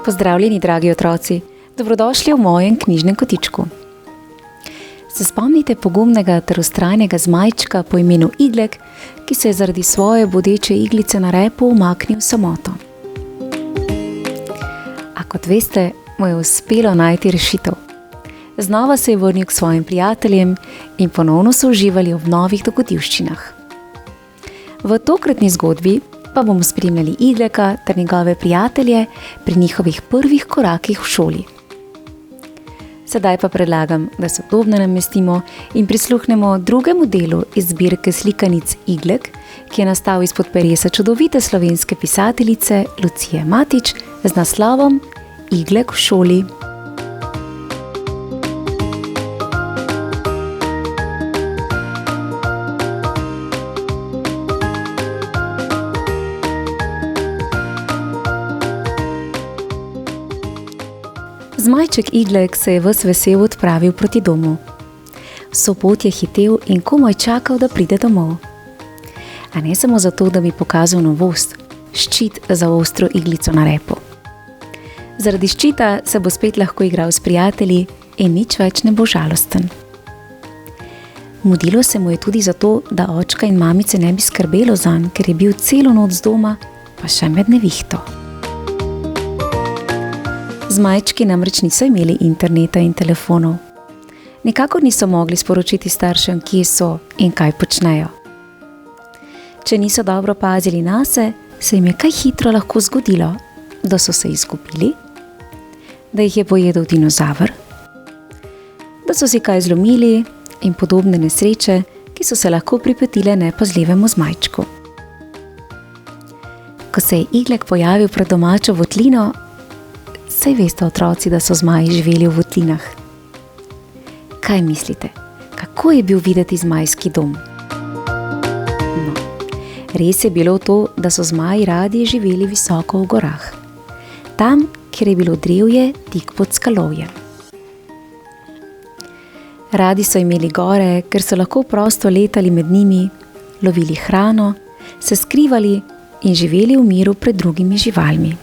Pozdravljeni, dragi otroci, dobrodošli v mojem knjižnem kotičku. Se spomnite pogumnega ter vztrajnega zmajčka po imenu Iglek, ki se je zaradi svoje bodeče iglice na repu umaknil v samoto. A kot veste, mu je uspelo najti rešitev. Znova se je vrnil k svojim prijateljem in ponovno so uživali v novih dogodivščinah. V tokratni zgodbi pa bomo spremljali Igleka ter njegove prijatelje pri njihovih prvih korakih v šoli. Sedaj pa predlagam, da se udobno namestimo in prisluhnemo drugemu delu iz zbirke slikanic Iglek, ki je nastal izpod peresa čudovite slovenske pisateljice Lucije Matić z naslovom Iglek v šoli. Zmajček Iglek se je ves vesel odpravil proti domu. Vso pot je hitel in komaj čakal, da pride domov. A ne samo zato, da bi pokazal novost, ščit za ostro iglico na repu. Zaradi ščita se bo spet lahko igral s prijatelji in nič več ne bo žalosten. Mudilo se mu je tudi zato, da očka in mamice ne bi skrbelo zanj, ker je bil celo noč z doma, pa še med nevihto. Zmajčki namreč niso imeli interneta in telefonov. Nikakor niso mogli sporočiti staršem, kje so in kaj počnejo. Če niso dobro pazili nase, se jim je kaj hitro lahko zgodilo, da so se izgubili, da jih je pojedel dinozaver, da so si kaj zlomili in podobne nesreče, ki so se lahko pripetile nepazljivemu zmajčku. Ko se je Iglek pojavil pred domačo votlino, saj veste, otroci, da so zmaji živeli v votlinah. Kaj mislite, kako je bil videti zmajski dom? No, res je bilo to, da so zmaji radi živeli visoko v gorah. Tam, kjer je bilo drevje tik pod skalovjem. Radi so imeli gore, ker so lahko prosto letali med njimi, lovili hrano, se skrivali in živeli v miru pred drugimi živalmi.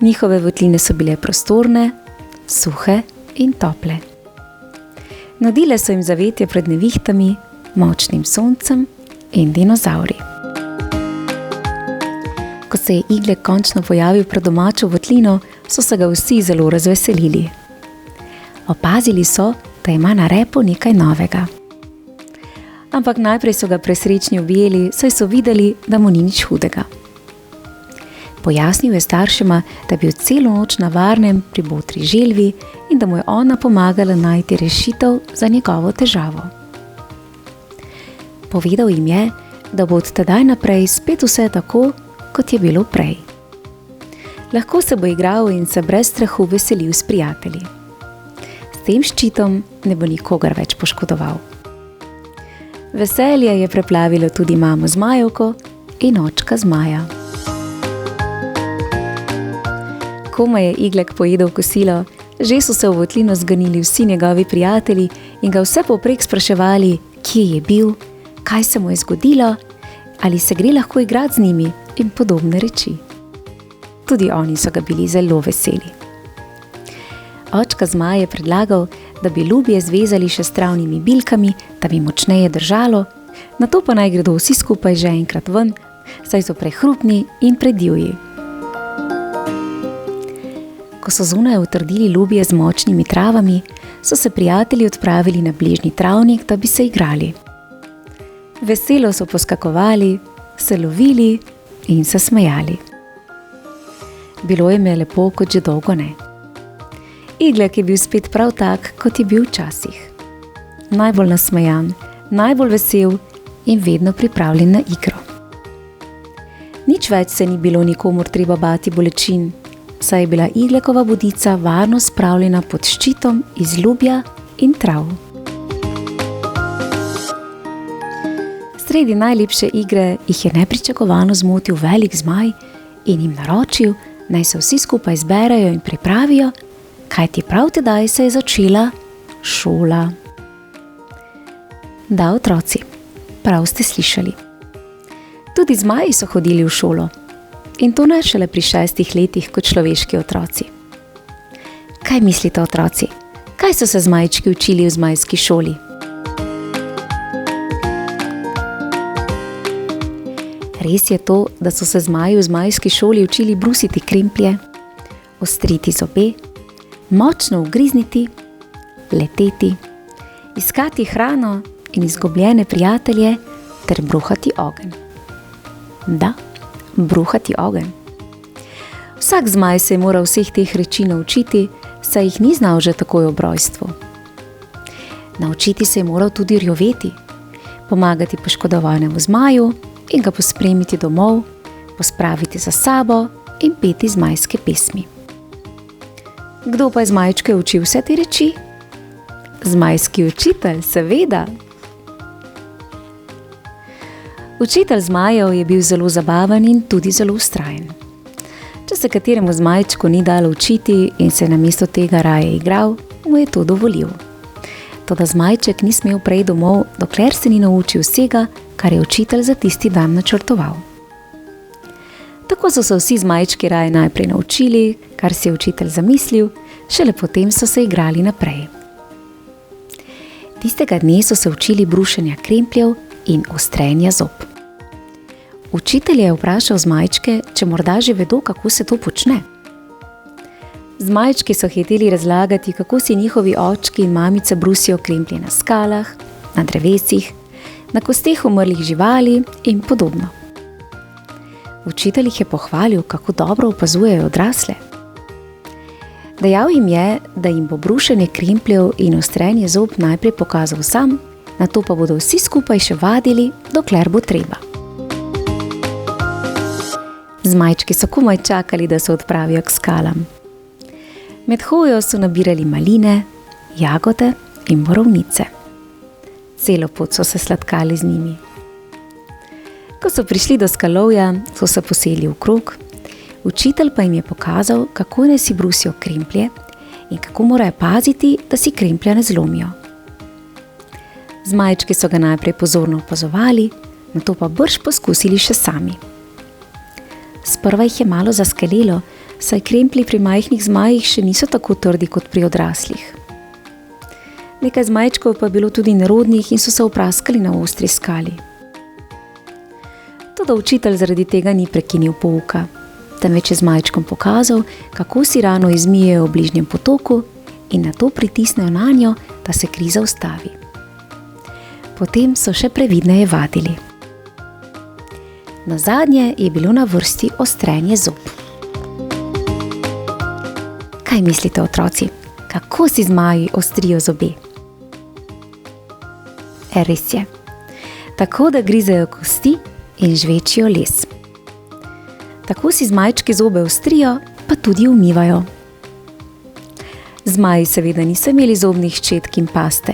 Njihove votline so bile prostorne, suhe in tople. Nudile so jim zavetje pred nevihtami, močnim soncem in dinozavri. Ko se je Iglek končno pojavil pred domačo votlino, so se ga vsi zelo razveselili. Opazili so, da ima na repu nekaj novega. Ampak najprej so ga presrečni objeli, saj so videli, da mu ni nič hudega. Pojasnil je staršema, da je bil celo noč na varnem pri botri želvi in da mu je ona pomagala najti rešitev za njegovo težavo. Povedal jim je, da bo od tedaj naprej spet vse tako, kot je bilo prej. Lahko se bo igral in se brez strahu veselil s prijatelji. S tem ščitom ne bo nikogar več poškodoval. Veselje je preplavilo tudi mamo zmajevko in očka zmaja. Komaj je Iglek pojedel kosilo, že so se v votlino zganili vsi njegovi prijatelji in ga vse povprek spraševali, kje je bil, kaj se mu je zgodilo, ali se gre lahko igrati z njimi in podobne reči. Tudi oni so ga bili zelo veseli. Očka zmaj je predlagal, da bi ljubje zvezali še s travnimi bilkami, da bi močneje držalo, nato pa naj gredo vsi skupaj že enkrat ven, saj so prehrupni in predivji. Ko so zunaj utrdili ljubje z močnimi travami, so se prijatelji odpravili na bližnji travnik, da bi se igrali. Veselo so poskakovali, se lovili in se smejali. Bilo jim je lepo, kot že dolgo ne. Iglek je bil spet prav tak, kot je bil včasih. Najbolj nasmejan, najbolj vesel in vedno pripravljen na igro. Nič več se ni bilo nikomur treba bati bolečin, saj je bila Iglekova bodica varno spravljena pod ščitom iz lubja in trav. Sredi najlepše igre jih je nepričakovano zmotil velik zmaj in jim naročil, naj se vsi skupaj zberejo in pripravijo, kajti prav tedaj se je začela šola. Da, otroci, prav ste slišali. Tudi zmaji so hodili v šolo in to ne šele pri 6 letih kot človeški otroci. Kaj mislite, otroci? Kaj so se zmajčki učili v zmajski šoli? Res je to, da so se zmaji v zmajski šoli učili brusiti kremplje, ostriti zobe, močno ugrizniti, leteti, iskati hrano in izgubljene prijatelje ter bruhati ogenj. Da, bruhati ogenj. Vsak zmaj se je moral vseh teh reči naučiti, saj jih ni znal že takoj ob rojstvu. Naučiti se je moral tudi rjoveti, pomagati poškodovanemu zmaju in ga pospremiti domov, pospraviti za sabo in peti zmajske pesmi. Kdo pa je zmajčke učil vse te reči? Zmajski učitelj, seveda. Učitelj zmajev je bil zelo zabaven in tudi zelo vztrajen. Če se kateremu zmajčku ni dalo učiti in se namesto tega raje igral, mu je to dovolil. Toda zmajček ni smel prej domov, dokler se ni naučil vsega, kar je učitelj za tisti dan načrtoval. Tako so se vsi zmajčki raje najprej naučili, kar si je učitelj zamislil, šele potem so se igrali naprej. Tistega dne so se učili brušenja krempljev in ostrenja zob. Učitelj je vprašal zmajčke, če morda že vedo, kako se to počne. Zmajčki so hiteli razlagati, kako si njihovi očki in mamice brusijo kremplje na skalah, na drevesih, na kosteh umrlih živali in podobno. Učitelj jih je pohvalil, kako dobro opazujejo odrasle. Dejal jim je, da jim bo brušenje krempljev in ostrenje zob najprej pokazal sam, nato pa bodo vsi skupaj še vadili, dokler bo treba. Zmajčki so komaj čakali, da se odpravijo k skalam. Med hojo so nabirali maline, jagode in borovnice. Celo pot so se sladkali z njimi. Ko so prišli do skalovja, so se posedli v krog, učitelj pa jim je pokazal, kako naj si brusijo kremplje in kako morajo paziti, da si kremplja ne zlomijo. Zmajčki so ga najprej pozorno opazovali, nato pa brž poskusili še sami. Sprva jih je malo zaskelelo, saj kremplji pri majhnih zmajih še niso tako trdi kot pri odraslih. Nekaj zmajčkov pa je bilo tudi nerodnih in so se upraskali na ostri skali. Toda učitelj zaradi tega ni prekinil pouka, temveč je zmajčkom pokazal, kako si rano izmijejo v bližnjem potoku in nato pritisnejo nanjo, da se kri zaustavi. Potem so še previdneje vadili. Nazadnje je bilo na vrsti ostrenje zob. Kaj mislite, otroci? Kako si zmaji ostrijo zobe? Res je. Tako, da grizejo kosti in žvečijo les. Tako si zmajčki zobe ostrijo, pa tudi umivajo. Zmaji seveda niso imeli zobnih ščetk in paste.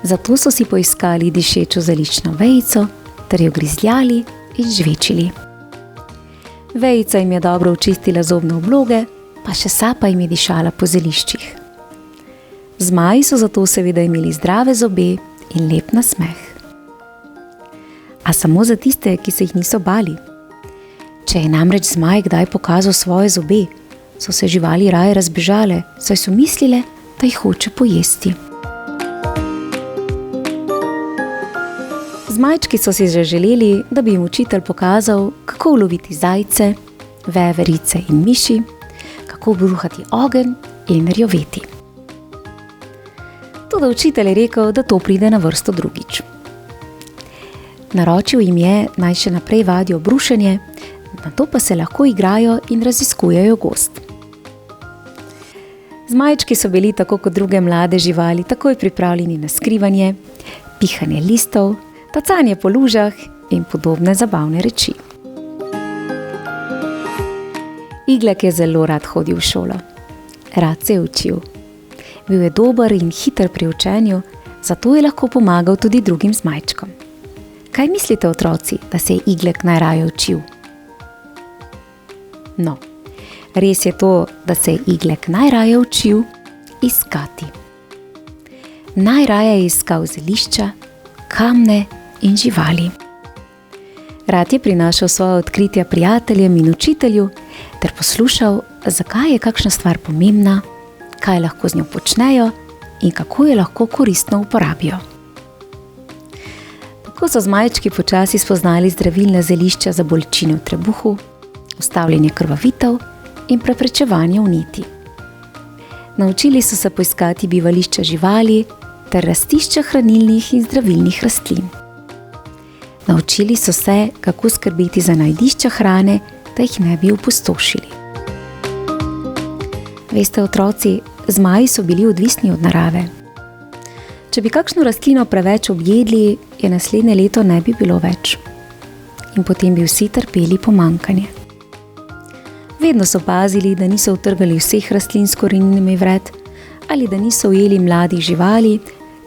Zato so si poiskali dišečo zelično vejico, ter jo grizljali in žvečili. Vejica jim je dobro očistila zobne obloge, pa še sapa jim je dišala po zeliščih. Zmaji so zato seveda imeli zdrave zobe in lep nasmeh. A samo za tiste, ki se jih niso bali. Če je namreč zmaj kdaj pokazal svoje zobe, so se živali raje razbežale, saj so mislile, da jih hoče pojesti. Zmajčki so si že želeli, da bi jim učitelj pokazal, kako uloviti zajce, veverice in miši, kako bruhati ogenj in rjoveti. Toda učitelj je rekel, da to pride na vrsto drugič. Naročil jim je, naj še naprej vadijo brušenje, nato pa se lahko igrajo in raziskujejo gozd. Zmajčki so bili tako kot druge mlade živali takoj pripravljeni na skrivanje, pihanje listov, tacanje po lužah in podobne zabavne reči. Iglek je zelo rad hodil v šolo. Rad se je učil. Bil je dober in hiter pri učenju, zato je lahko pomagal tudi drugim zmajčkom. Kaj mislite, otroci, da se je Iglek najraje učil? No, res je to, da se je Iglek najraje učil iskati. Najraje je iskal zelišča, kamne in živali. Rad je prinašal svoja odkritja prijateljem in učitelju ter poslušal, zakaj je kakšna stvar pomembna, kaj lahko z njo počnejo in kako jo lahko koristno uporabijo. Tako so zmajčki počasi spoznali zdravilna zelišča za bolečine v trebuhu, ustavljanje krvavitev in preprečevanje vnetij. Naučili so se poiskati bivališča živali ter rastišča hranilnih in zdravilnih rastlin. Naučili so se, kako skrbeti za najdišča hrane, da jih ne bi opustošili. Veste, otroci, zmaji so bili odvisni od narave. Če bi kakšno rastlino preveč objedli, je naslednje leto ne bi bilo več. In potem bi vsi trpeli pomanjkanje. Vedno so pazili, da niso utrgali vseh rastlin s koreninami vred ali da niso ujeli mladih živali,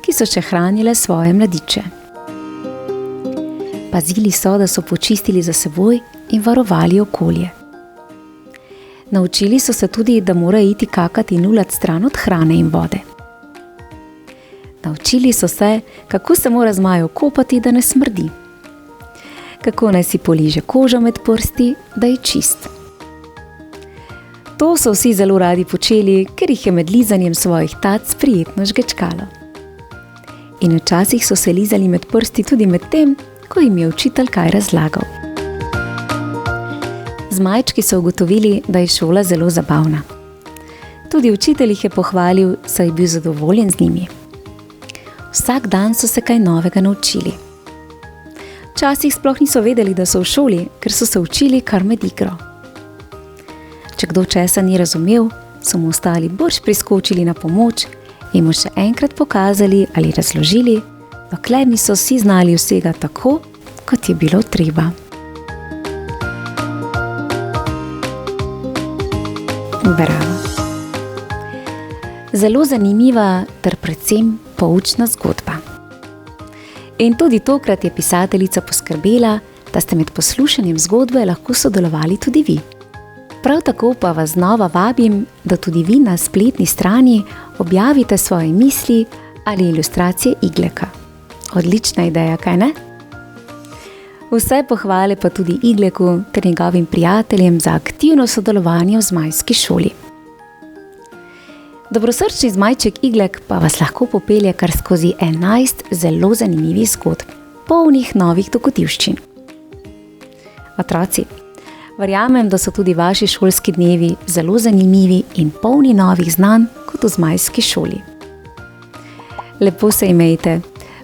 ki so še hranile svoje mladiče. Pazili so, da so počistili za seboj in varovali okolje. Naučili so se tudi, da morajo iti kakati in ulat stran od hrane in vode. Naučili so se, kako se mora zmaj okopati, da ne smrdi. Kako naj si poliže kožo med prsti, da je čist. To so vsi zelo radi počeli, ker jih je med lizanjem svojih tac prijetno žgečkalo. In včasih so se lizali med prsti tudi med tem, ko jim je učitelj kaj razlagal. Zmajčki so ugotovili, da je šola zelo zabavna. Tudi učitelj jih je pohvalil, saj je bil zadovoljen z njimi. Vsak dan so se kaj novega naučili. Včasih sploh niso vedeli, da so v šoli, ker so se učili kar med igro. Če kdo česa ni razumel, so mu ostali brž priskočili na pomoč in mu še enkrat pokazali ali razložili, dokler niso vsi znali vsega tako, kot je bilo treba. Bravo. Zelo zanimiva ter predvsem poučna zgodba. In tudi tokrat je pisateljica poskrbela, da ste med poslušanjem zgodbe lahko sodelovali tudi vi. Prav tako pa vas znova vabim, da tudi vi na spletni strani objavite svoje misli ali ilustracije Igleka. Odlična ideja, kaj ne? Vse pohvale pa tudi Igleku ter njegovim prijateljem za aktivno sodelovanje v zmajski šoli. Dobrosrčni zmajček Iglek pa vas lahko popelje kar skozi 11 zelo zanimivih zgodb, polnih novih dogodivščin. Otroci, verjamem, da so tudi vaši šolski dnevi zelo zanimivi in polni novih znanj kot v zmajski šoli. Lepo se imejte,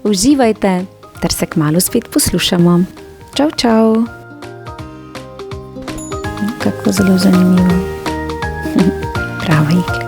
uživajte ter se kmalu spet poslušamo. Čau, čau! Kako zelo zanimivo. Bravo, Iglek.